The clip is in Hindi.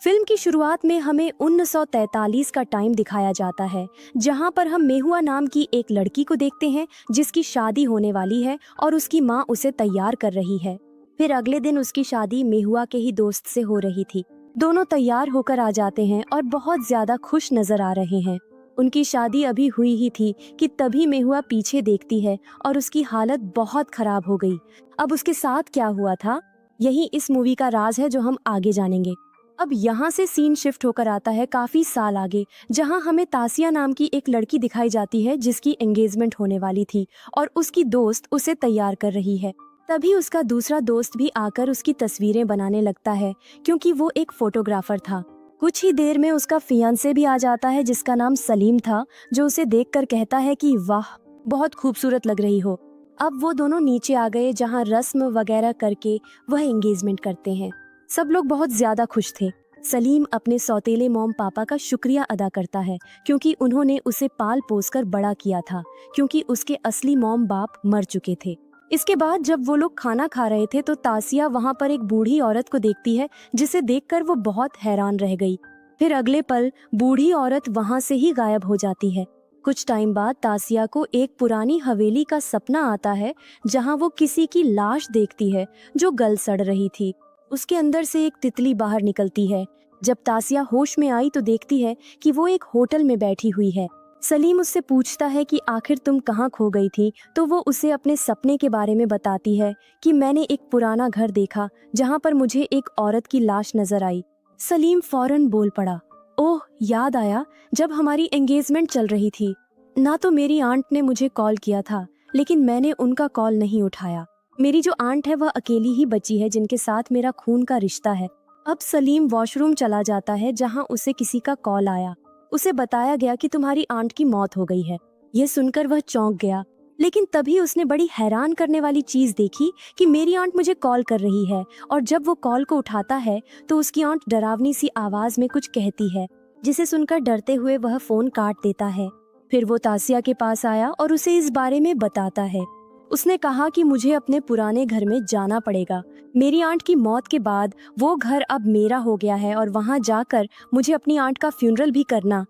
फिल्म की शुरुआत में हमें 1943 का टाइम दिखाया जाता है, जहां पर हम मेहुआ नाम की एक लड़की को देखते हैं जिसकी शादी होने वाली है और उसकी माँ उसे तैयार कर रही है। फिर अगले दिन उसकी शादी मेहुआ के ही दोस्त से हो रही थी। दोनों तैयार होकर आ जाते हैं और बहुत ज्यादा खुश नजर आ रहे हैं। उनकी शादी अभी हुई ही थी कि तभी मेहुआ पीछे देखती है और उसकी हालत बहुत खराब हो गई। अब उसके साथ क्या हुआ था, यही इस मूवी का राज है जो हम आगे जानेंगे। अब यहाँ से सीन शिफ्ट होकर आता है काफी साल आगे, जहाँ हमें तासिया नाम की एक लड़की दिखाई जाती है जिसकी एंगेजमेंट होने वाली थी और उसकी दोस्त उसे तैयार कर रही है। तभी उसका दूसरा दोस्त भी आकर उसकी तस्वीरें बनाने लगता है, क्योंकि वो एक फोटोग्राफर था। कुछ ही देर में उसका फियांसे भी आ जाता है जिसका नाम सलीम था, जो उसे देखकर कहता है कि वाह, बहुत खूबसूरत लग रही हो। अब वो दोनों नीचे आ गए जहाँ रस्म वगैरह करके वह एंगेजमेंट करते हैं। सब लोग बहुत ज्यादा खुश थे। सलीम अपने सौतेले मॉम पापा का शुक्रिया अदा करता है, क्योंकि उन्होंने उसे पाल पोस कर बड़ा किया था, क्योंकि उसके असली मॉम बाप मर चुके थे। इसके बाद जब वो लोग खाना खा रहे थे तो तासिया वहाँ पर एक बूढ़ी औरत को देखती है, जिसे देखकर वो बहुत हैरान रह गई। फिर अगले पल बूढ़ी औरत वहाँ से ही गायब हो जाती है। कुछ टाइम बाद तासिया को एक पुरानी हवेली का सपना आता है, जहाँ वो किसी की लाश देखती है जो गल सड़ रही थी। उसके अंदर से एक तितली बाहर निकलती है। जब तासिया होश में आई तो देखती है कि वो एक होटल में बैठी हुई है। सलीम उससे पूछता है कि आखिर तुम कहाँ खो गई थी, तो वो उसे अपने सपने के बारे में बताती है कि मैंने एक पुराना घर देखा जहाँ पर मुझे एक औरत की लाश नजर आई। सलीम फौरन बोल पड़ा, ओह याद आया, जब हमारी एंगेजमेंट चल रही थी ना, तो मेरी आंट ने मुझे कॉल किया था, लेकिन मैंने उनका कॉल नहीं उठाया। मेरी जो आंट है वह अकेली ही बची है जिनके साथ मेरा खून का रिश्ता है। अब सलीम वॉशरूम चला जाता है जहां उसे किसी का कॉल आया। उसे बताया गया कि तुम्हारी आंट की मौत हो गई है। यह सुनकर वह चौंक गया, लेकिन तभी उसने बड़ी हैरान करने वाली चीज देखी कि मेरी आंट मुझे कॉल कर रही है, और जब वो कॉल को उठाता है तो उसकी आंट डरावनी सी आवाज में कुछ कहती है, जिसे सुनकर डरते हुए वह फोन काट देता है। फिर वो तासिया के पास आया और उसे इस बारे में बताता है। उसने कहा कि मुझे अपने पुराने घर में जाना पड़ेगा। मेरी आंट की मौत के बाद वो घर अब मेरा हो गया है और वहां जाकर मुझे अपनी आंट का फ्यूनरल भी करना